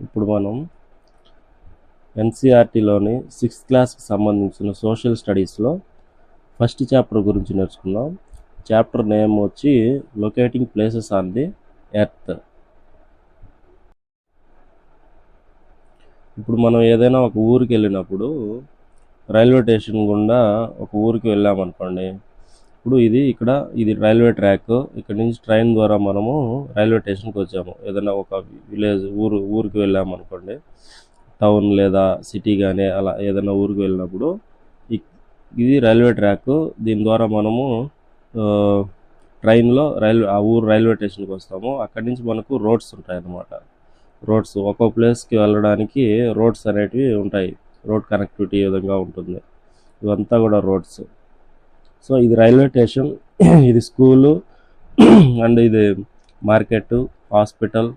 ఇప్పుడు మనం ఎన్సీఆర్టీలోని 6th క్లాస్కి సంబంధించిన సోషల్ స్టడీస్లో ఫస్ట్ చాప్టర్ గురించి నేర్చుకుందాం. చాప్టర్ నేమ్ వచ్చి locating places on the earth. ఇప్పుడు మనం ఏదైనా ఒక ఊరికి వెళ్ళినప్పుడు రైల్వే స్టేషన్ గుండా ఒక ఊరికి వెళ్ళామనుకోండి. ఇప్పుడు ఇది రైల్వే ట్రాక్. ఇక్కడ నుంచి ట్రైన్ ద్వారా మనము రైల్వే స్టేషన్కి వచ్చాము. ఏదైనా ఒక విలేజ్ ఊరికి వెళ్ళామనుకోండి, టౌన్ లేదా సిటీ కానీ అలా ఏదైనా ఊరికి వెళ్ళినప్పుడు ఇది రైల్వే ట్రాక్. దీని ద్వారా మనము ట్రైన్లో ఆ ఊరు రైల్వే స్టేషన్కి వస్తాము. అక్కడి నుంచి మనకు రోడ్స్ ఉంటాయి అన్నమాట. రోడ్స్ ఒక్కో ప్లేస్కి వెళ్ళడానికి రోడ్స్ అనేటివి ఉంటాయి. రోడ్ కనెక్టివిటీ ఈ విధంగా ఉంటుంది. ఇవంతా కూడా రోడ్స్. సో ఇది రైల్వే స్టేషన్, ఇది స్కూలు అండ్ ఇది మార్కెట్, హాస్పిటల్,